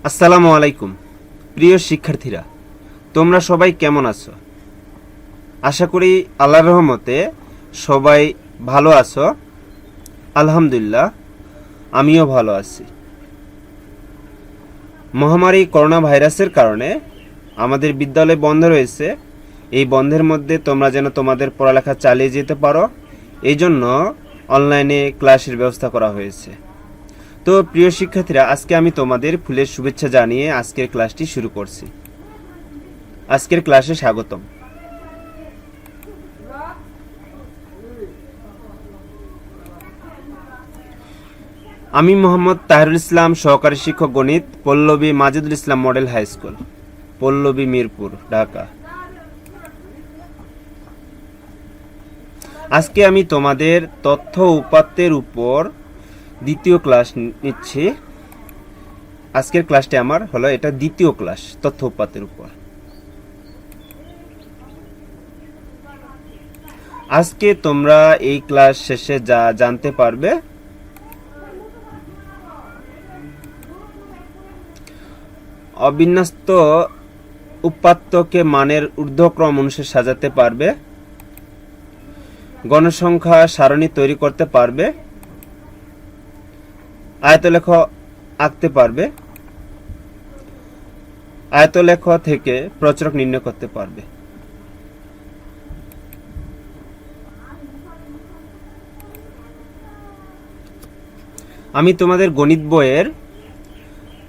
আসসালামু আলাইকুম প্রিয় শিক্ষার্থীরা, তোমরা সবাই কেমন আছো? আশা করি আল্লাহর রহমতে সবাই ভালো আছো। আলহামদুলিল্লাহ, আমিও ভালো আছি। মহামারী করোনা ভাইরাসের কারণে আমাদের বিদ্যালয় বন্ধ রয়েছে। এই বন্ধের মধ্যে তোমরা যেন তোমাদের পড়ালেখা চালিয়ে যেতে পারো, এই জন্য অনলাইনে ক্লাসের ব্যবস্থা করা হয়েছে। তো প্রিয় শিক্ষার্থীরা, আজকে আমি তোমাদের ফুলের শুভেচ্ছা জানিয়ে আজকের ক্লাসটি শুরু করছি। আজকের ক্লাসে স্বাগতম। আমি মোহাম্মদ তাহিরুল ইসলাম, সহকারী শিক্ষক গণিত, Pallabi Majedul Islam model high school, Pallabi Mirpur, Dhaka. আজকে আমি তোমাদের তথ্য উপাত্তের উপর দ্বিতীয় ক্লাস নিচ্ছি। আজকের ক্লাসটি আমার হলো এটা দ্বিতীয় ক্লাস তথ্য উপাত্তের উপর। আজকে তোমরা এই ক্লাস শেষে যা জানতে পারবে, অবিন্যস্ত উপাত্তকে মানের ঊর্ধ্বক্রম অনুসারে সাজাতে পারবে, গণসংখ্যা সারণী তৈরি করতে পারবে, আয়তলেখ আঁকতে পারবে, আয়তলেখ থেকে প্রচুরক নির্ণয় করতে পারবে। আমি তোমাদের গণিত বইয়ের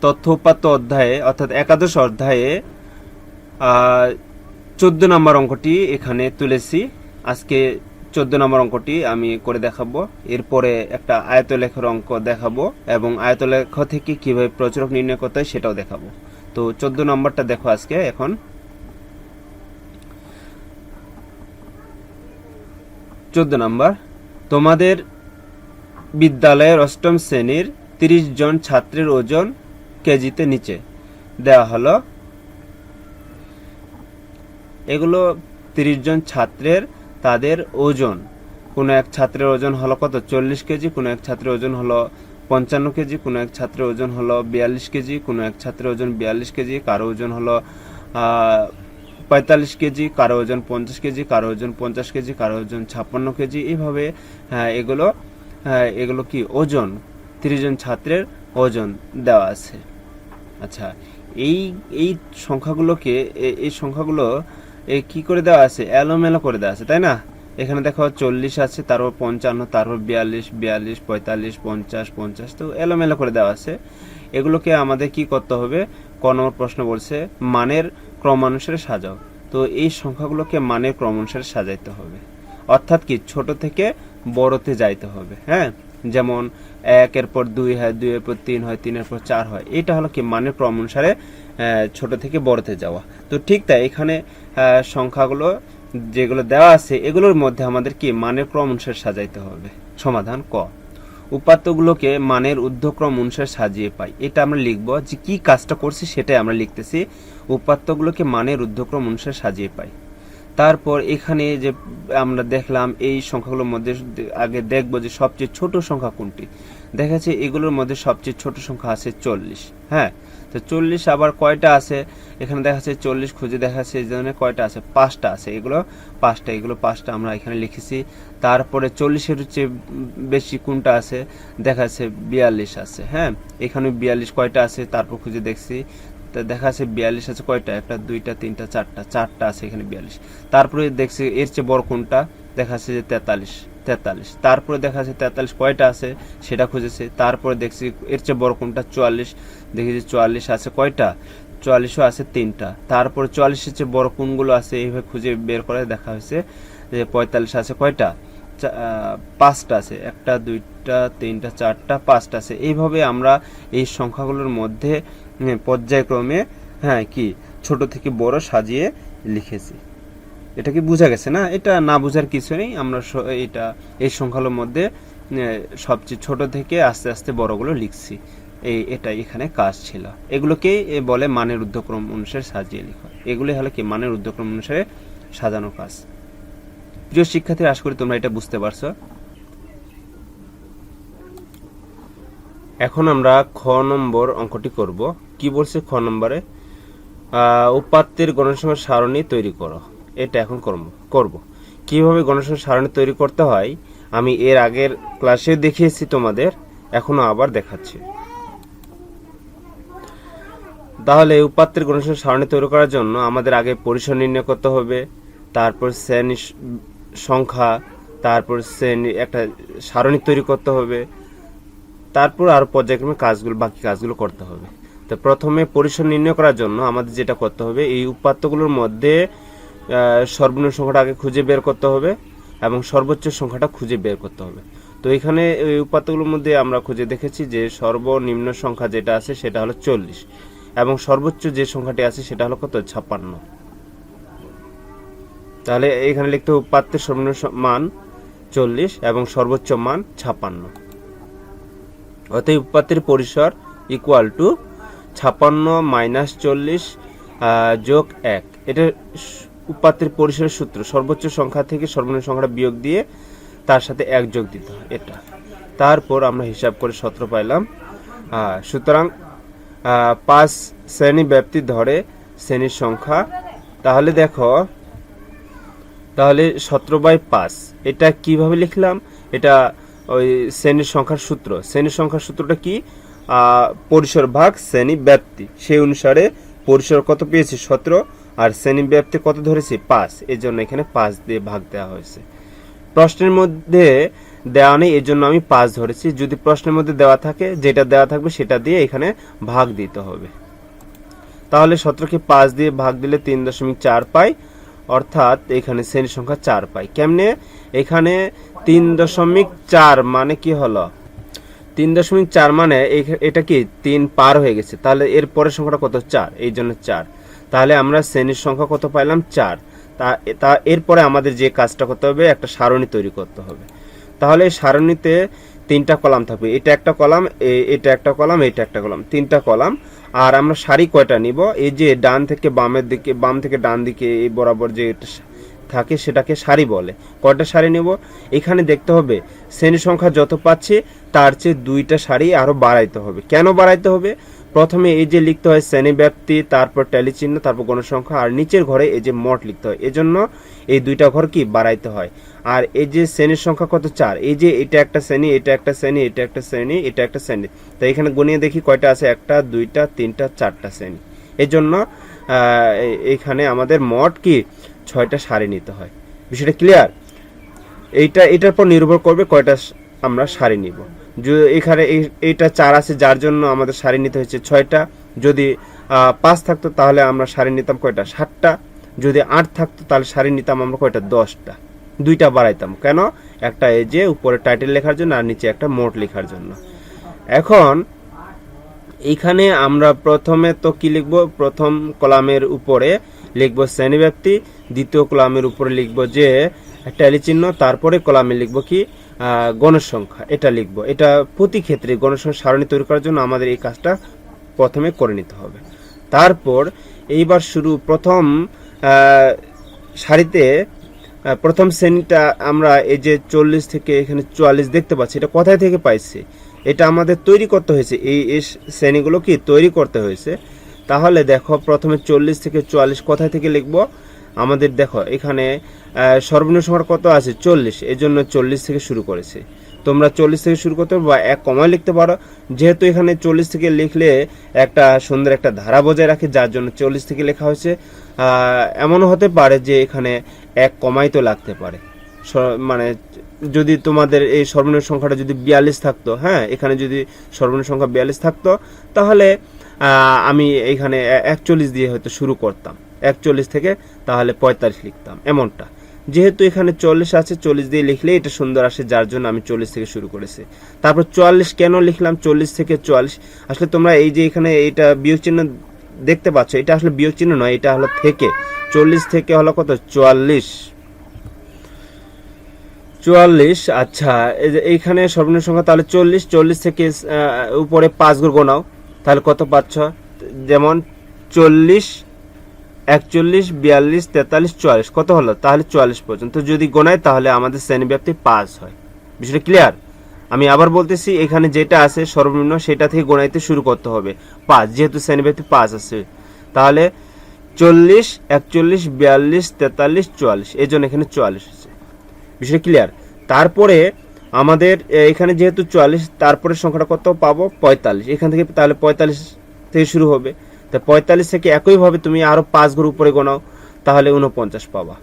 তথ্য উপাত্ত অধ্যায়ে অর্থাৎ একাদশ অধ্যায়ে 14 নম্বর অঙ্কটি এখানে তুলেছি। আজকে 14 নম্বর অঙ্কটি আমি করে দেখাবো। এরপরে একটা আয়তলেখের অঙ্ক দেখাবো এবং আয়তলেখ থেকে কিভাবে প্রচুরক নির্ণয় করতে হয় সেটাও দেখাবো। তো 14 নম্বরটা দেখো আজকে। এখন 14 নম্বর, তোমাদের বিদ্যালয়ের অষ্টম শ্রেণীর 30 জন ছাত্রের ওজন কেজিতে নিচে দেওয়া হলো। এগুলো 30 জন ছাত্রের তাদের ওজন, কোনো এক ছাত্রের ওজন হলো কত, 40 কেজি, কোনো এক ছাত্রের ওজন হলো 55 কেজি, কোনো এক ছাত্রের ওজন হলো 42 কেজি, কোনো এক ছাত্রের ওজন 42 কেজি, কারো ওজন হলো 45 কেজি, কারো ওজন 50 কেজি, কারো ওজন 50 কেজি, কারো ওজন 56 কেজি। এইভাবে এগুলো কি ওজন, 30 জন ছাত্রের ওজন দেওয়া আছে। আচ্ছা, এই সংখ্যাগুলোকে এই সংখ্যাগুলো কি করে দেওয়া আছে, এলোমেলো করে দেওয়া আছে, তাই না? এখানে দেখো 40 আছে, তারপর 55, তারপর 42, 42, 45, 50, 50, তো এলোমেলো করে দেওয়া আছে। এগুলোকে আমাদের কি করতে হবে, ক নম্বর প্রশ্ন বলছে মানের ক্রমানুসারে সাজাও। তো এই সংখ্যাগুলোকে মানের ক্রম অনুসারে সাজাইতে হবে, অর্থাৎ কি ছোট থেকে বড়তে যাইতে হবে। হ্যাঁ, যেমন 1 এর পর 2 হয়, 2 এর পর 3 হয়, 3 এর পর 4 হয়। এটা হলো কি মানের ক্রম অনুসারে ছোট থেকে বড়তে যাওয়া। তো ঠিক তাই এখানে সংখ্যাগুলো যেগুলো দেওয়া আছে এগুলোর মধ্যে আমাদের কি মানের ক্রম অনুসারে সাজাইতে হবে। সমাধান ক, উপাত্তগুলোকে মানের ঊর্ধ্বক্রম অনুসারে সাজিয়ে পাই। এটা আমরা লিখবো, যে কি কাজটা করছি সেটাই আমরা লিখতেছি, উপাত্তগুলোকে মানের ঊর্ধ্বক্রম অনুসারে সাজিয়ে পাই। তারপর এখানে যে আমরা দেখলাম এই সংখ্যাগুলোর মধ্যে আগে দেখবো যে সবচেয়ে ছোট সংখ্যা কোনটি। দেখা যাচ্ছে এগুলোর মধ্যে সবচেয়ে ছোট সংখ্যা আছে 40। হ্যাঁ, তো 40 আবার কয়টা আছে এখানে দেখা যাচ্ছে 40 খুঁজে দেখা যাচ্ছে এই জন্য কয়টা আছে, 5টা আছে। এগুলো 5টা আমরা এখানে লিখেছি। তারপরে 40-এর চেয়ে বেশি কোনটা আছে, দেখা যাচ্ছে 42 আছে। হ্যাঁ, এখানে 42 কয়টা আছে তারপর খুঁজে দেখছি, দেখা যাচ্ছে 42 আছে কয়টা, 1, 2, 3, 4, 4টা আছে এখানে 42। তারপরে দেখছি এর চেয়ে বড় কোনটা, দেখা যাচ্ছে যে 43। তারপরে দেখা যাচ্ছে 43 কয়টা আছে সেটা খুঁজেছে। তারপরে দেখছি এর চেয়ে বড় কোনটা, 44, দেখি যে 44 আছে কয়টা, 44ও আছে 3টা। তারপরে 44-এর চেয়ে বড় কোনগুলো আছে এইভাবে খুঁজে বের করে দেখা হয়েছে যে 45 আছে কয়টা, 5টা আছে, 1, 2, 3, 4, 5টা আছে। এইভাবে আমরা এই সংখ্যাগুলোর মধ্যে পর্যায়ক্রমে কি ছোট থেকে বড় সাজিয়ে লিখেছি। এটা কি বোঝা গেছে না? এটা না বোঝার কিছু নেই। আমরা এই সংখ্যাগুলোর মধ্যে সবচেয়ে ছোট থেকে আস্তে আস্তে বড়গুলো লিখছি। এটা এখানে কাজ ছিল। এগুলোকে বলে মানের ঊর্ধ্বক্রম অনুসারে সাজিয়ে লেখা। এগুলো হলো কি মানের ঊর্ধ্বক্রম অনুসারে সাজানো কাজ। প্রিয় শিক্ষার্থী, আশা করি তোমরা এটা বুঝতে পারছো। এখন আমরা খ নম্বর অঙ্কটি করব। কি বলছে খ নম্বরে, উপাত্তের গণসংখ্যার সারণী তৈরি করো। এটা এখন করব। কিভাবে গণসংখ্যার সারণী তৈরি করতে হয় আমি এর আগের ক্লাসে দেখিয়েছি তোমাদের, এখনো আবার দেখাচ্ছি। তাহলে উপাত্তের গণসংখ্যার সারণী তৈরি করার জন্য আমাদের আগে পরিসর নির্ণয় করতে হবে, তারপর শ্রেণী সংখ্যা, তারপর শ্রেণী একটা সারণী তৈরি করতে হবে, তারপর আরো পর্যায়ক্রমে বাকি কাজগুলো করতে হবে। তো প্রথমে পরিসর নির্ণয় করার জন্য আমাদের যেটা করতে হবে, এই উপাত্তগুলোর মধ্যে সর্বনিম্ন সংখ্যাটা আগে খুঁজে বের করতে হবে এবং সর্বোচ্চ সংখ্যাটা খুঁজে বের করতে হবে। তো এখানে এই উপাত্তগুলোর মধ্যে আমরা খুঁজে দেখেছি যে সর্বনিম্ন সংখ্যা যেটা আছে সেটা হলো 40 এবং সর্বোচ্চ যে সংখ্যাটি আছে সেটা হলো কত, 56। তাহলে এখানে লিখতে হবে উপাত্তের সর্বনিম্ন মান 40 এবং সর্বোচ্চ মান 56। অতএব উপাত্তের পরিসর ইকুয়াল টু 56 - 40 যোগ 1। এটা উপাত্তের পরিসরের সূত্র। সর্বোচ্চ সংখ্যা থেকে সর্বনিম্ন সংখ্যাটা বিয়োগ দিয়ে তার সাথে 1 যোগ দিতে হয় এটা। তারপর আমরা হিসাব করে 17 পাইলাম। সুতরাং 5 শ্রেণী ব্যাপ্তি ধরে শ্রেণীর সংখ্যা। তাহলে দেখো, তাহলে 17/5 এটা কিভাবে লিখলাম, এটা ওই শ্রেণীর সংখ্যার সূত্র। শ্রেণীর সংখ্যার সূত্রটা কি, পরিসর ভাগ শ্রেণী ব্যাপ্তি। সেই অনুসারে পরিসর কত পেয়েছি 17 আর শ্রেণী ব্যাপ্তি কত ধরেছি 5, এই জন্য এখানে 5 দিয়ে ভাগ দেওয়া হয়েছে। প্রশ্নের মধ্যে দেওয়া নেই, এই জন্য আমি 5 ধরেছি। যদি প্রশ্নের মধ্যে দেওয়া থাকে, যেটা দেওয়া থাকবে সেটা দিয়ে এখানে ভাগ দিতে হবে। তাহলে 17কে 5 দিয়ে ভাগ দিলে 3.4 পাই, অর্থাৎ এখানে শ্রেণীর সংখ্যা 4 পাই। কেমনে, এখানে 3.4 মানে কি হলো, 3.4 মানে এটা কি 3 পার হয়ে গেছে। তাহলে এর পরের সংখ্যাটা কত, 4, এই জন্য 4। তাহলে আমরা শ্রেণীর সংখ্যা কত পাইলাম, 4। তা এরপরে আমাদের যে কাজটা করতে হবে, একটা সারণী তৈরি করতে হবে। তাহলে সারণীতে 3টা কলাম থাকবে, এটা একটা কলাম, এটা একটা কলাম, এটা একটা কলাম, 3টা কলাম। আর আমরা সারি কয়টা নিব, এই যে ডান থেকে বামের দিকে, বাম থেকে ডান দিকে এই বরাবর যে থাকে সেটাকে সারি বলে। কয়টা সারি নেব, এখানে দেখতে হবে শ্রেণী সংখ্যা যত পাচ্ছি তার চেয়ে 2টা সারি আরো বাড়াইতে হবে। কেন বাড়াইতে হবে, প্রথমে এই যে লিখতে হয় শ্রেণী ব্যাপ্তি, তারপর ট্যালি চিহ্ন, তারপর গণসংখ্যা, আর নিচের ঘরে এই যে মোট লিখতে হয়। এজন্য এই 2টা ঘর কি বাড়াইতে হয়। আর এই যে শ্রেণীর সংখ্যা কত, 4, এই যে এটা একটা শ্রেণী, এটা একটা শ্রেণী, এটা একটা শ্রেণী, এটা একটা শ্রেণী। তো এখানে গুনিয়ে দেখি কয়টা আছে, 1টা 2টা 3টা 4টা শ্রেণী। এজন্য এখানে আমাদের মোট কি 6টা সারি নিতে হয়। বিষয়টা ক্লিয়ার? এটার পর নির্ভর করবে কয়টা আমরা সারি নিব। এখানে এইটা 4 আছে, যার জন্য আমাদের সারি নিতে হয়েছে 6টা। যদি 5 থাকতো তাহলে আমরা সারি নিতাম কয়টা, 7টা। যদি 8 থাকতো তাহলে সারি নিতাম আমরা কয়টা, 10টা। 2টা বাড়াইতাম। কেন, একটা এই যে উপরে টাইটেল লেখার জন্য আর নিচে একটা মোট লেখার জন্য। এখন এইখানে আমরা প্রথমে তো কি লিখব, প্রথম কলামের উপরে লিখব শ্রেণীব্যাপ্তি, দ্বিতীয় কলামের উপরে লিখব যে ট্যালি চিহ্ন, তারপরে কলামে লিখব কি গণসংখ্যা, এটা লিখব। এটা প্রতি ক্ষেত্রে গণসংখ্যা সারণী তৈরি করার জন্য আমাদের এই কাজটা প্রথমে করে নিতে হবে। তারপর এইবার শুরু, প্রথম সারিতে প্রথম শ্রেণীটা আমরা এই যে 40 থেকে এখানে 44 দেখতে পাচ্ছি, এটা কোথায় থেকে পাইছি, এটা আমাদের তৈরি করতে হয়েছে। এই শ্রেণীগুলো কি তৈরি করতে হয়েছে। তাহলে দেখো, প্রথমে 40 থেকে 44 কোথায় থেকে লিখব, আমাদের দেখো এখানে সর্বনিম্ন সংখ্যা কত আছে, 40, এই জন্য 40 থেকে শুরু করেছে। তোমরা 40 থেকে শুরু করতে পারো বা 1 কমায় লিখতে পারো। যেহেতু এখানে 40 থেকে লিখলে একটা সুন্দর একটা ধারা বজায় রাখে, যার জন্য 40 থেকে লেখা হয়েছে। এমনও হতে পারে যে এখানে 1 কমাই তো লাগতে পারে, মানে যদি তোমাদের এই সর্বনিম্ন সংখ্যাটা যদি 42 থাকতো, হ্যাঁ, এখানে যদি সর্বনিম্ন সংখ্যা 42 থাকতো, তাহলে আমি এখানে 41 দিয়ে হয়তো শুরু করতাম, 41 থেকে তাহলে 45 লিখতাম, এমনটা। যেহেতু এখানে 40 আছে, 40 দিয়ে লিখলে এটা সুন্দর আসে, যার জন্য আমি 40 থেকে শুরু করেছি। তারপর 44 কেন লিখলাম, 40 থেকে 44, আসলে তোমরা এই যে এখানে এইটা বিয়োগ চিহ্ন দেখতে পাচ্ছ, এটা আসলে বিয়োগ চিহ্ন নয়, এটা হলো থেকে। 40 থেকে হলো কত, 44। আচ্ছা, এইখানে সর্বনিম্ন সংখ্যা তাহলে 40 থেকে উপরে 5 গুণ গোনাও, তাহলে কত পাচ্ছ, যেমন 40, 41, 42, 43, 44, কত হলো, তাহলে 44 পর্যন্ত যদি গোনায় তাহলে আমাদের শ্রেণীব্যাপ্তি 5 হয়। বিষয়টা ক্লিয়ার? আমি আবার বলতেছি, এখানে যেটা আছে সর্বনিম্ন সেটা থেকে গণাইতে শুরু করতে হবে 5, যেহেতু শ্রেণীব্যাপ্তি 5 আছে। তাহলে 40, 41, 42, 43, 44, এই জন্য এখানে 44 আছে। বিষয় ক্লিয়ার? তারপরে আমাদের এখানে যেহেতু 44, তারপরে সংখ্যাটা কত পাবো? 45। এখান থেকে তাহলে 45 থেকে শুরু হবে। তা 45 থেকে একইভাবে তুমি আরো 5 ঘর উপরে গোনাও, তাহলে 49 পাবা।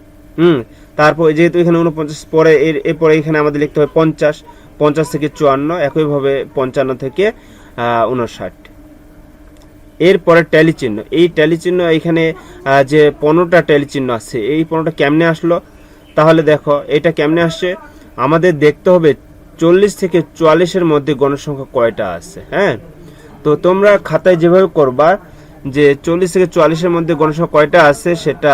তারপর যেহেতু এখানে 49 পরে এরপরে এখানে আমাদের লিখতে হবে 50, 50 থেকে 54, একইভাবে 55 থেকে 59। এরপরে ট্যালি চিহ্ন, এই ট্যালি চিহ্ন এখানে যে 15টা ট্যালি চিহ্ন আছে, এই 15টা কেমনে আসলো? তাহলে দেখো এটা কেমনে আসছে, আমাদের দেখতে হবে 40 থেকে 44-এর মধ্যে গণসংখ্যা কয়টা আছে। হ্যাঁ, তো তোমরা খাতায় যেভাবে করবা যে 40 থেকে 44-এর মধ্যে গণসংখ্যা কয়টা আছে, সেটা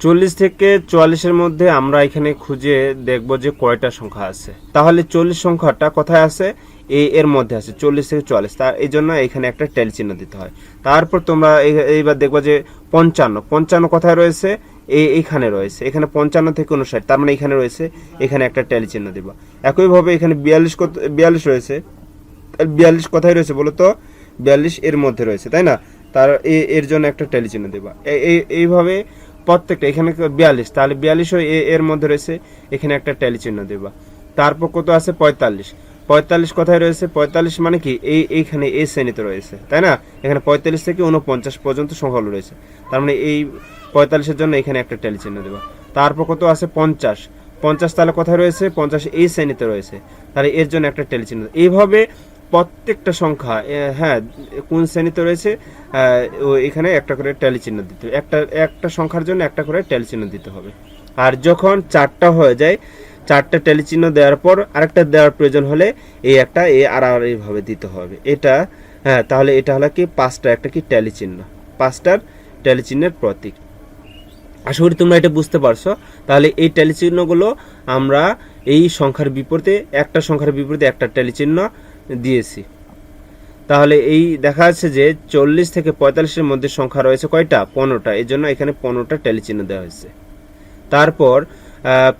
40 থেকে 44-এর মধ্যে আমরা এখানে খুঁজে দেখব যে কয়টা সংখ্যা আছে। তাহলে 40 সংখ্যাটা কোথায় আছে? এর মধ্যে আছে 40 থেকে 44, তার এই জন্য এখানে একটা ট্যালি চিহ্ন দিতে হয়। তারপর তোমরা এইবার দেখবা যে 55 কোথায় রয়েছে? এইখানে রয়েছে, এখানে 55 থেকে 59, তার মানে এখানে রয়েছে, এখানে একটা ট্যালি চিহ্ন দিবা। একইভাবে এখানে 42 রয়েছে, 42 কোথায় রয়েছে বলো তো? 42 এর মধ্যে রয়েছে, তাই না? তার এর জন্য একটা ট্যালি চিহ্ন দিবা। এইভাবে প্রত্যেকটা, এখানে 42, তাহলে 42 এর মধ্যে রয়েছে, এখানে একটা ট্যালি চিহ্ন দেবা। তারপর কত আছে? 45 কোথায় রয়েছে? 45 মানে কি এইখানে এই শ্রেণীতে রয়েছে, তাই না? এখানে 45 থেকে 49 পর্যন্ত সংখ্যাগুলো রয়েছে, তার মানে এই 45-এর জন্য এখানে একটা ট্যালি চিহ্ন দেবা। তারপর কত আছে? 50 তাহলে কোথায় রয়েছে? 50 এই শ্রেণীতে রয়েছে, তাহলে এর জন্য একটা ট্যালি চিহ্ন। এইভাবে প্রত্যেকটা সংখ্যা, হ্যাঁ, কোন শ্রেণীতে রয়েছে এখানে একটা করে ট্যালি চিহ্ন দিতে হবে। একটা সংখ্যার জন্য একটা করে ট্যালি চিহ্ন দিতে হবে। আর যখন 4টা হয়ে যায়, 4টা ট্যালি চিহ্ন দেওয়ার পর আরেকটা দেওয়ার প্রয়োজন হলে একটা আর এইভাবে দিতে হবে। এটা, হ্যাঁ, তাহলে এটা হলো কি 5টা একটা কি ট্যালি চিহ্ন, 5টার ট্যালি চিহ্নের প্রতীক। আশা করি তোমরা এটা বুঝতে পারছো। তাহলে এই ট্যালি চিহ্নগুলো আমরা এই সংখ্যার বিপরীতে, একটা সংখ্যার বিপরীতে একটা ট্যালি চিহ্ন দিয়েছি। তাহলে এই দেখা যাচ্ছে যে 40 থেকে 45-এর মধ্যে সংখ্যা রয়েছে কয়টা? 15টা, এই জন্য এখানে 15টা ট্যালি চিহ্ন দেওয়া হয়েছে। তারপর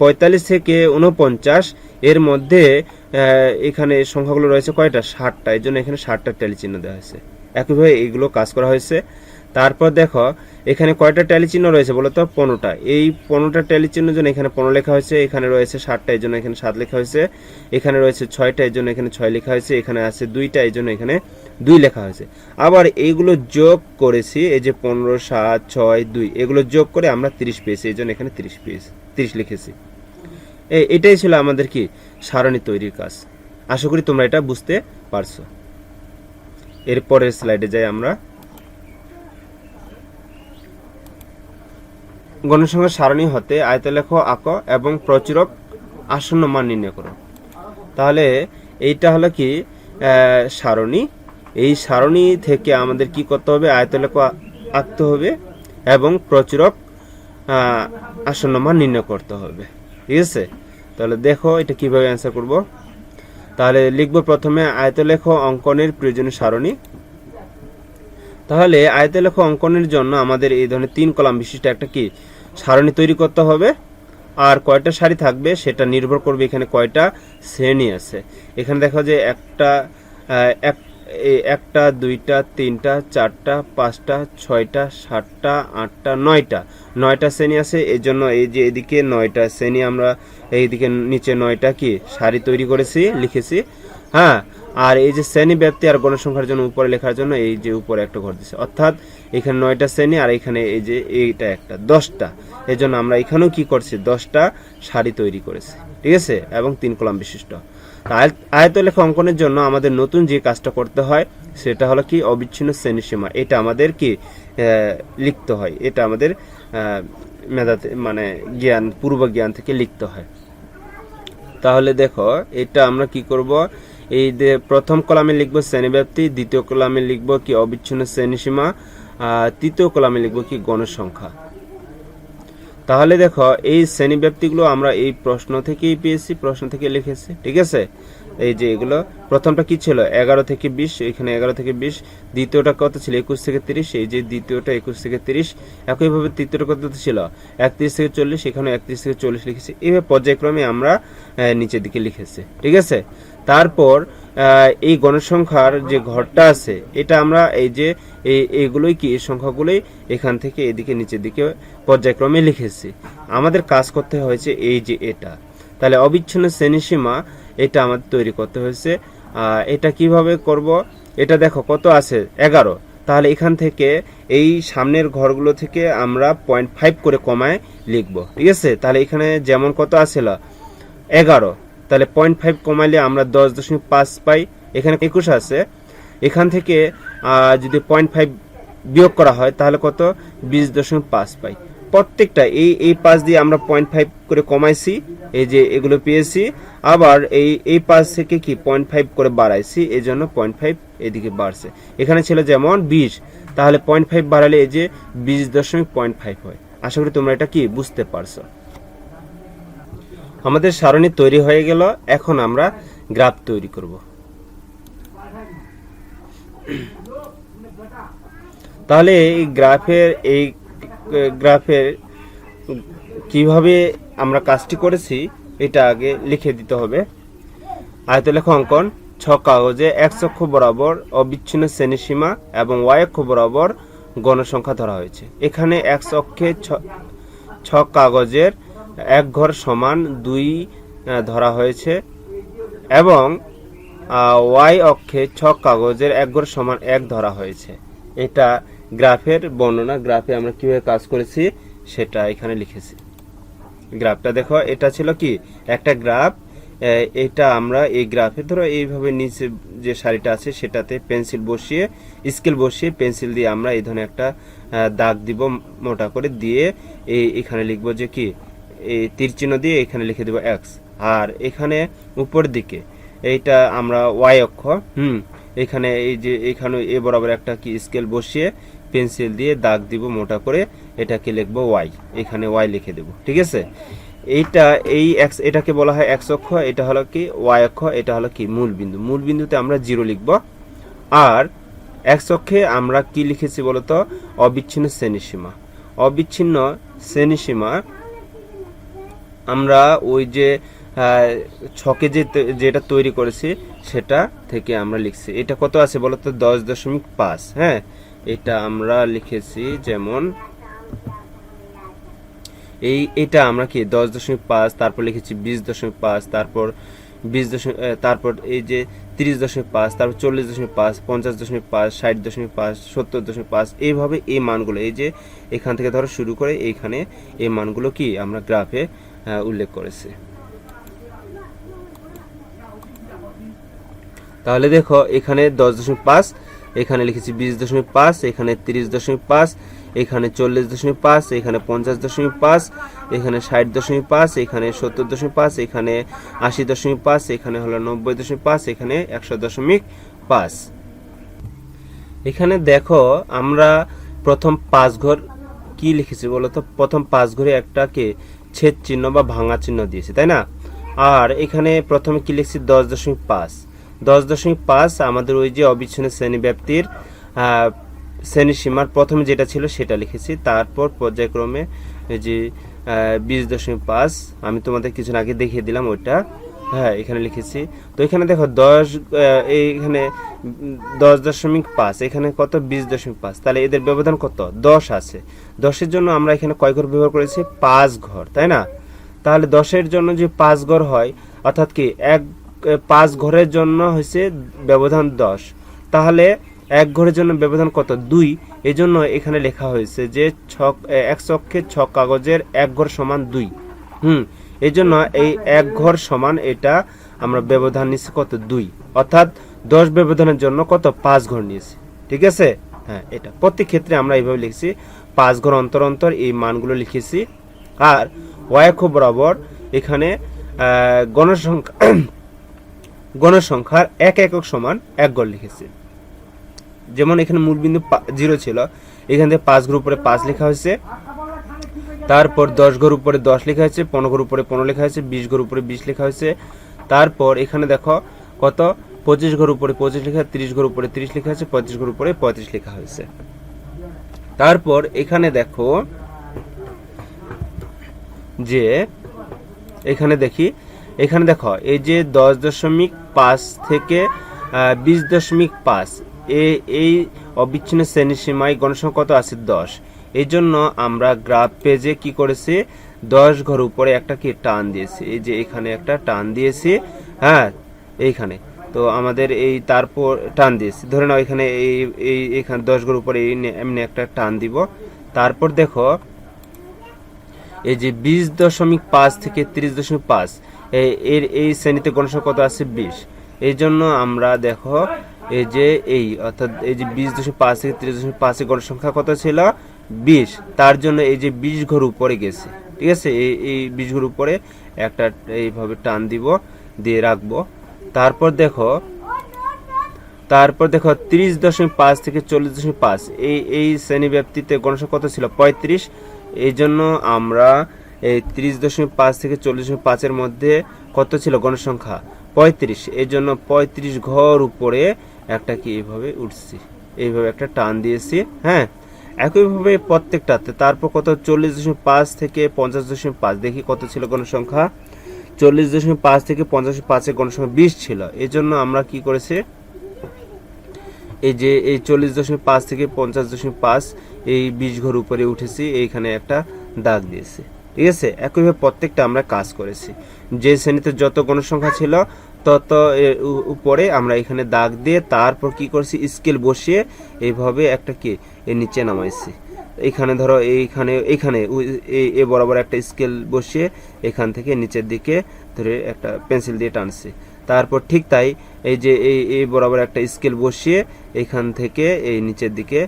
45 থেকে 49 এর মধ্যে এখানে সংখ্যাগুলো রয়েছে কয়টা? 60টা, এই জন্য এখানে 60টা ট্যালি চিহ্ন দেওয়া হয়েছে। একইভাবে এইগুলো কাজ করা হয়েছে। তারপর দেখো এখানে কয়টা ট্যালি চিহ্ন রয়েছে বলো তো? 15টা। এই 15টা ট্যালি চিহ্নের জন্য এখানে 15 লেখা হয়েছে, এখানে রয়েছে 60টা, এই জন্য এখানে 7 লেখা হয়েছে, এখানে রয়েছে 6টা, এই জন্য এখানে 6 লেখা হয়েছে, এখানে আছে 2টা, এই জন্য এখানে 2 লেখা হয়েছে। আবার এইগুলো যোগ করেছি, এই যে 15, 7, 6, 2, এগুলো যোগ করে আমরা 30 পেয়েছি, এই জন্য এখানে 30 লিখেছি। এটাই ছিল আমাদের কি সারণী তৈরির কাজ। আশা করি তোমরা এটা বুঝতে পারছো। এরপরের স্লাইডে যাই আমরা। গণসংখ্যার সারণী হতে আয়তলেখ আঁকো এবং প্রচুরক আসন্ন মান নির্ণয় করো। তাহলে এইটা হলো কি সারণী। এই সারণী থেকে আমাদের কি করতে হবে? আয়তলেখ আঁকতে হবে এবং প্রচুরক আসন্ন মান নির্ণয় করতে হবে। ঠিক আছে? তাহলে দেখো এটা কিভাবে অ্যান্সার করব। তাহলে লিখবো প্রথমে আয়তলেখ অঙ্কনের প্রয়োজনীয় সারণী। তাহলে আয়তলেখ অঙ্কনের জন্য আমাদের এই ধরনের 3 কলাম বিশিষ্ট একটা কি সারণী তৈরি করতে হবে। আর কয়টা সারি থাকবে সেটা নির্ভর করবে এখানে কয়টা শ্রেণী আছে। এখানে দেখো যে একটা, 2টা, 3টা, 4টা, 5টা, 6টা, 7টা, 8টা, 9টা শ্রেণী আছে। এই জন্য এই যে এদিকে 9টা শ্রেণী, আমরা এইদিকে নিচে 9টা কি সারি তৈরি করেছি, লিখেছি। হ্যাঁ, আর এই যে শ্রেণী ব্যাপ্তি আর গণসংখ্যার জন্য উপরে লেখার জন্য এই যে উপরে একটা ঘর দিচ্ছে, অর্থাৎ এখানে 9টা শ্রেণী আর এখানে এই যে এইটা একটা 10টা। এই জন্য আমরা এখানেও কি করছি? 10টা সারি তৈরি করেছি। ঠিক আছে? এবং 3 কলাম বিশিষ্ট। আয়তলেখ অঙ্কনের জন্য আমাদের নতুন যে কাজটা করতে হয় সেটা হলো কি অবিচ্ছিন্ন শ্রেণীসীমা। এটা আমাদের কি লিখতে হয়, এটা আমাদের মেধাতে মানে জ্ঞান, পূর্ব জ্ঞান থেকে লিখতে হয়। তাহলে দেখো এটা আমরা কি করব, এই যে প্রথম কলামে লিখবো শ্রেণীব্যাপ্তি, দ্বিতীয় কলামে লিখবো কি অবিচ্ছিন্ন শ্রেণীসীমা, তৃতীয় কলামে লিখবো কি গণসংখ্যা। তাহলে দেখো এই শ্রেণী ব্যাপ্তিগুলো আমরা এই প্রশ্ন থেকেই পেয়েছি, প্রশ্ন থেকে লিখেছি, ঠিক আছে। এই যে এগুলো প্রথমটা কি ছিল 11 থেকে 20, এখানে 11 থেকে 20, দ্বিতীয়টা কত ছিল 21 থেকে 30, এই যে দ্বিতীয়টা 21 থেকে 30, একইভাবে তৃতীয়টা কত ছিল 31 থেকে 40, এখানে 31 থেকে 40 লিখেছি। এইভাবে পর্যায়ক্রমে আমরা নিচের দিকে লিখেছি, ঠিক আছে। তারপর এই গণসংখ্যার যে ঘরটা আছে এটা আমরা এই যে এইগুলোই কি এই সংখ্যাগুলোই এখান থেকে এদিকে নিচের দিকে পর্যায়ক্রমে লিখেছি। আমাদের কাজ করতে হয়েছে এই যে এটা, তাহলে অবিচ্ছিন্ন শ্রেণীসীমা এটা আমাদের তৈরি করতে হয়েছে। এটা কিভাবে করব, এটা দেখো কত আছে 11, তাহলে এখান থেকে এই সামনের ঘরগুলো থেকে আমরা 0.5 করে কমায় লিখব, ঠিক আছে। তাহলে এখানে যেমন কত আছিল 11, তাহলে 0.5 কমাইলে আমরা 10.5 পাই, এখানে 21 আছে, এখান থেকে যদি 0.5 বিয়োগ করা হয় তাহলে কত 20.5 পাই। প্রত্যেকটা এই পাশ দিয়ে আমরা 0.5 করে কমাইছি, এই যে এগুলো পেয়েছি, আবার এই পাশ থেকে কি 0.5 করে বাড়াইছি, এই জন্য 0.5 এদিকে বাড়ছে। এখানে ছিল যেমন 20, তাহলে 0.5 বাড়ালে এই যে 20.5 হয়। আশা করি তোমরা এটা কি বুঝতে পারছো। আমাদের সারণী তৈরি হয়ে গেল, এখন আমরা গ্রাফ তৈরি করব। তাহলে এই গ্রাফের কিভাবে আমরা কাজটি করেছি এটা আগে লিখে দিতে হবে। আয়তলেখ অঙ্কন, 6 কাগজে x অক্ষ বরাবর অবিচ্ছিন্ন শ্রেণীসীমা এবং y অক্ষ বরাবর গণসংখ্যা ধরা হয়েছে। এখানে x অক্ষে 6 কাগজের এক ঘর সমান 2 ধরা হয়েছে এবং y অক্ষে 6 কাগজের এক ঘর সমান 1 ধরা হয়েছে। এটা গ্রাফের বর্ণনা, গ্রাফে আমরা কিভাবে কাজ করেছি সেটা এখানে লিখেছি। গ্রাফটা দেখো, এটা ছিল কি একটা গ্রাফ। এটা আমরা এই গ্রাফে ধরো এইভাবে নিচে যে সারিটা আছে সেটাতে পেন্সিল বসিয়ে, স্কেল বসিয়ে পেন্সিল দিয়ে আমরা এই ধরনের একটা দাগ দিব, মোটা করে দিয়ে এখানে লিখবো যে কি এই তীর চিহ্ন দিয়ে এখানে লিখে দেব x, আর এখানে উপর দিকে এইটা আমরা y অক্ষ, এখানে এই যে এখানে এ বরাবর একটা কি স্কেল বসিয়ে পেন্সিল দিয়ে দাগ দিব মোটা করে, এটাকে লিখবো y, এখানে y লিখে দেব, ঠিক আছে। এই x এটাকে বলা হয় x অক্ষ, এটা হলো কি y অক্ষ, এটা হলো কি মূল বিন্দু। মূল বিন্দুতে আমরা 0 লিখব। আর x অক্ষে আমরা কি লিখেছি বলতো অবিচ্ছিন্ন শ্রেণীসীমা। অবিচ্ছিন্ন শ্রেণীসীমা আমরা ওই যে ছকে যেটা তৈরি করেছি সেটা থেকে আমরা লিখছি। এটা কত আছে বলতো 10.5, হ্যাঁ এটা আমরা লিখেছি, যেমন এটা আমরা কি 10.5, তারপর লিখেছি 20.5, তারপর 20, এই যে 30.5, তারপর 40.5, 50.5, 60.5, 70.5, এইভাবে এই মানগুলো এই যে এখান থেকে ধরো শুরু করে এইখানে এই মানগুলো কি আমরা গ্রাফে উল্লেখ করেছি। তাহলে দেখো এখানে 10.5, এখানে লিখেছি 20.5, এখানে 30.5, এখানে 40.5, এখানে 50.5, এখানে 60.5, এখানে 70.5, এখানে 80.5, এখানে হলো 90.5, এখানে 100.5। এখানে দেখো আমরা প্রথম 5 ঘর কি লিখেছি বলতো, প্রথম 5 ঘরে একটা কে ছেদ চিহ্ন বা ভাঙা চিহ্ন দিয়েছি, তাই না। আর এখানে প্রথমে কি লিখছি 10.5, 10.5 আমাদের ওই যে অবিচ্ছিন্ন শ্রেণী ব্যাপ্তির শ্রেণীসীমার প্রথমে যেটা ছিল সেটা লিখেছি। তারপর পর্যায়ক্রমে যে 20.5 আমি তোমাদের কিছুদিন আগে দেখিয়ে দিলাম ওইটা, হ্যাঁ এখানে লিখেছি। তো এখানে দেখো 10, এইখানে 10.5, এখানে কত 20.5, তাহলে এদের ব্যবধান কত 10 আছে। 10-এর জন্য আমরা এখানে কয় ঘর ব্যবহার করেছি 5 ঘর, তাই না। তাহলে 10-এর জন্য যে 5 ঘর হয়, অর্থাৎ কি 5 ঘরের জন্য হয়েছে ব্যবধান 10, তাহলে এক ঘরের জন্য ব্যবধান কত 2, এই জন্য এখানে লেখা হয়েছে যে এক অক্ষে 6 কাগজের এক ঘর সমান 2। এই জন্য এই এক ঘর সমান এটা আমরা ব্যবধান নিচ্ছি কত 2, অর্থাৎ 10 ব্যবধানের জন্য কত 5 ঘর নিয়েছি, ঠিক আছে। হ্যাঁ এটা প্রত্যেক ক্ষেত্রে আমরা এইভাবে লিখছি, 5 ঘর অন্তর অন্তর এই মানগুলো লিখেছি। আর y অক্ষ বরাবর এখানে গণসংখ্যার এক একক সমান 1 ঘর লিখেছি। যেমন এখানে মূলবিন্দু 0 ছিল, এখান থেকে 5 ঘর উপরে 5 লেখা হয়েছে, তারপর 10 ঘর উপরে 10 লেখা হয়েছে, 15 ঘর উপরে 15 লেখা হয়েছে, 20 ঘর উপরে 20 লেখা হয়েছে। তারপর এখানে দেখো কত 25 ঘর উপরে 25 লেখা, 30 ঘর উপরে 30 লেখা হয়েছে, 35 ঘর উপরে 35 লেখা হয়েছে। তারপর এখানে দেখো যে এখানে দেখো এই যে 10.5 থেকে 20.5 এই অবিচ্ছিন্ন শ্রেণীর সীমায় গণসংখ্যা কত আছে 10। এই জন্য আমরা গ্রাফ পেজে কি করেছি 10 ঘর উপরে একটা কি টান দিয়েছি, এই যে এখানে একটা টান দিয়েছি, হ্যাঁ এইখানে। তো আমাদের এই তারপর টান দিয়েছি, ধরে নাও এখানে এখানে 10 ঘর উপরে এমনি একটা টান দিব। তারপর দেখো এই যে 20.5 থেকে 30.5 এই শ্রেণীতে গণসংখ্যা কত আছে 20। এই জন্য আমরা দেখো এই যে অর্থাৎ এই যে 20.5 থেকে 30.5 এর গণসংখ্যা কত ছিল 20, তার জন্য এই যে 20 ঘর উপরে গেছে, ঠিক আছে। এই 20 ঘর উপরে একটা এইভাবে টান দিব, দিয়ে রাখবো। তারপর দেখো 30.5 থেকে 40.5 এই শ্রেণী ব্যাপ্তিতে গণসংখ্যা কত ছিল 35। এই জন্য আমরা এই 30.5 থেকে 40.5 এর মধ্যে কত ছিল গণসংখ্যা 35। এই জন্য 35 ঘর উপরে একটা কি এইভাবে উঠছি, এইভাবে একটা টান দিয়েছি, হ্যাঁ। একইভাবে প্রত্যেকটাতে তারপর কত 40.5 থেকে 50.5 দেখি কত ছিল গণসংখ্যা 40.5 থেকে 50.5 এর গণসংখ্যা 20 ছিল। এই জন্য আমরা কি করেছি এই যে এই 40.5 থেকে 50.5 এই 20 ঘর উপরে উঠেছি, এইখানে একটা দাগ দিয়েছি, ঠিক আছে। একইভাবে প্রত্যেকটা আমরা কাজ করেছি, যে শ্রেণীতে যত গণসংখ্যা ছিল তত উপরে আমরা এখানে দাগ দিয়ে তারপর কি করছি স্কেল বসিয়ে এইভাবে একটা কি এর নিচে নামাইছি। এখানে ধরো এইখানে এ বরাবর একটা স্কেল বসিয়ে এখান থেকে নিচের দিকে ধরে একটা পেন্সিল দিয়ে টানছি। তারপর ঠিক তাই এই যে এই বরাবর একটা স্কেল বসিয়ে এখান থেকে এই নিচের দিকে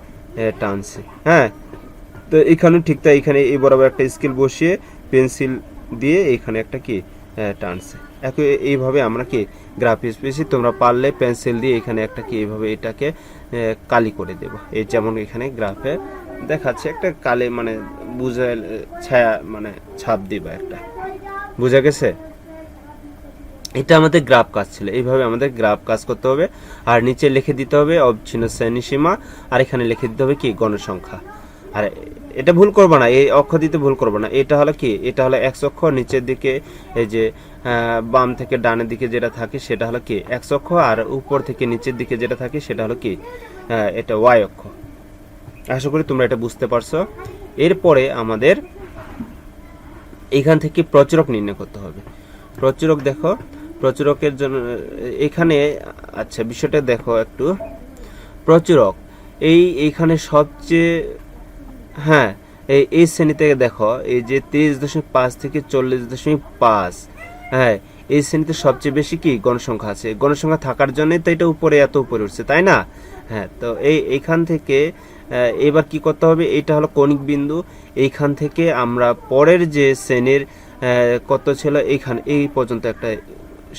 টানছি, হ্যাঁ। তো এখানে ঠিক তাই এখানে এই বরাবর একটা স্কেল বসিয়ে পেন্সিল দিয়ে এখানে একটা কি টানছে। এইভাবে আমরা কি গ্রাফ পেয়েছি। তোমরা পারলে পেন্সিল দিয়ে এখানে একটা কি এইভাবে এটাকে কালি করে দেব, এই যেমন এখানে গ্রাফে দেখাচ্ছে একটা কালে মানে বুঝায় ছায়া মানে ছাপ দিবা একটা, বুঝা গেছে। এটা আমাদের গ্রাফ কাজ ছিল, এইভাবে আমাদের গ্রাফ কাজ করতে হবে। আর নিচে লিখে দিতে হবে অবিচ্ছিন্ন শ্রেণী সীমা, আর এখানে লিখে দিতে হবে কি গণসংখ্যা। আর এটা ভুল করবে না, এই অক্ষ দিতে ভুল করবে না। এটা হলো কি, এটা হলো এক্স অক্ষ, নিচের দিকে এই যে বাম থেকে ডানের দিকে যেটা থাকে সেটা হলো কি এক্স অক্ষ, আর উপর থেকে নিচের দিকে যেটা থাকে সেটা হলো কি এটা ওয়াই অক্ষ। আশা করি তোমরা এটা বুঝতে পারছো। এরপরে আমাদের এখান থেকে প্রচুরক নির্ণয় করতে হবে। প্রচুরক দেখো, প্রচুরকের জন্য এখানে আচ্ছা বিষয়টা দেখো একটু। প্রচুরক এইখানে সবচেয়ে, হ্যাঁ এই শ্রেণীতে দেখো এই যে 30.5 থেকে 40.5, হ্যাঁ এই শ্রেণীতে সবচেয়ে বেশি কি গণসংখ্যা আছে। গণসংখ্যা থাকার জন্যই তো এটা উপরে এত উপরে উঠছে, তাই না? হ্যাঁ, তো এইখান থেকে এবার কি করতে হবে, এটা হলো কৌণিক বিন্দু। এইখান থেকে আমরা পরের যে শ্রেণীর কত ছিল এইখানে এই পর্যন্ত একটা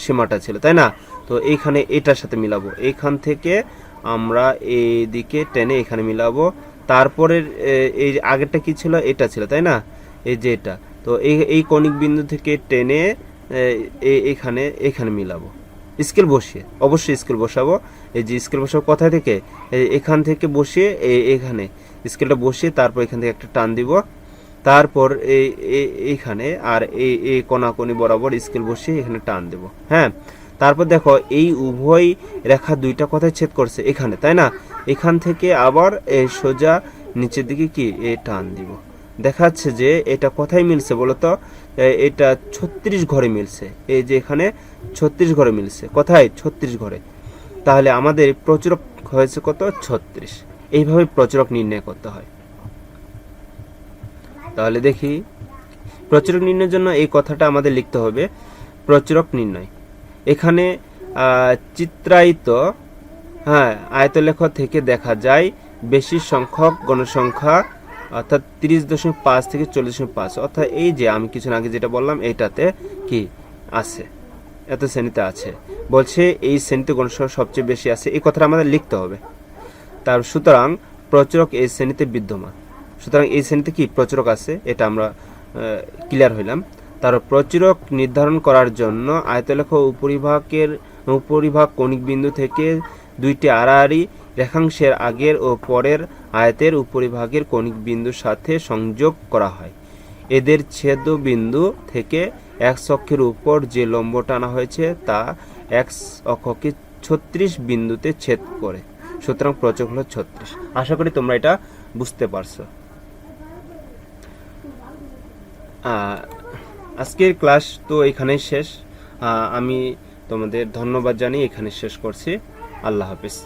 সীমাটা ছিল, তাই না? তো এইখানে এটার সাথে মিলাবো, এইখান থেকে আমরা এইদিকে টেনে এখানে মিলাবো। তারপরের এই আগেরটা কি ছিল, এটা ছিল, তাই না? এই যে এটা, তো এই কৌণিক বিন্দু থেকে টেনে এখানে মিলাবো স্কেল বসিয়ে। অবশ্যই স্কেল বসাবো, এই যে স্কেল বসাবো কোথায় থেকে, এখান থেকে বসিয়ে এখানে স্কেলটা বসিয়ে তারপর এখান থেকে একটা টান দিব। তারপর এইখানে আর এই কোণাকোণি বরাবর স্কেল বসিয়ে এখানে টান দেব, হ্যাঁ। তারপর দেখো এই উভয় রেখা দুইটা কোথায় ছেদ করছে, এখানে, তাই না? এখান থেকে আবার এই সোজা নিচের দিকে কি টান দিব। দেখাচ্ছে যে এটা কোথায় মিলছে বলতো, এটা 36 ঘরে মিলছে। এই যে এখানে 36 ঘরে মিলছে, কোথায় 36 ঘরে। তাহলে আমাদের প্রচুরক হয়েছে কত 36। এইভাবে প্রচুরক নির্ণয় করতে হয়। তাহলে দেখি প্রচুরক নির্ণয়ের জন্য এই কথাটা আমাদের লিখতে হবে, প্রচুরক নির্ণয়। এখানে চিত্রায়িত, হ্যাঁ আয়তলেখ থেকে দেখা যায় বেশি সংখ্যক গণসংখ্যা অর্থাৎ 30.5 থেকে 40.5, অর্থাৎ এই যে আমি কিছু আগে যেটা বললাম এইটাতে কি আছে, এত শ্রেণীতে আছে বলছে, এই শ্রেণীতে গণসংখ্যা সবচেয়ে বেশি আছে, এই কথাটা আমাদের লিখতে হবে। তার সুতরাং প্রচুরক এই শ্রেণীতে বিদ্যমান। সুতরাং এই শ্রেণীতে কি প্রচুরক আছে, এটা আমরা ক্লিয়ার হইলাম। তার প্রচুরক নির্ধারণ করার জন্য আয়তলেখ উপরিভাগ কৌণিক বিন্দু থেকে দুইটি আড়াআড়ি রেখাংশের আগের ও পরের আয়তের উপরিভাগের কৌণিক বিন্দুর সাথে সংযোগ করা হয়। এদের ছেদবিন্দু থেকে এক্স অক্ষের উপর যে লম্ব টানা হয়েছে তা এক্স অক্ষকে 36 বিন্দুতে ছেদ করে। সুতরাং প্রচুরক হলো 36। আশা করি তোমরা এটা বুঝতে পারছো। আজকের ক্লাস তো এখানেই শেষ। আমি তোমাদের ধন্যবাদ জানিয়ে এখানে শেষ করছি। আল্লাহ হাফিজ।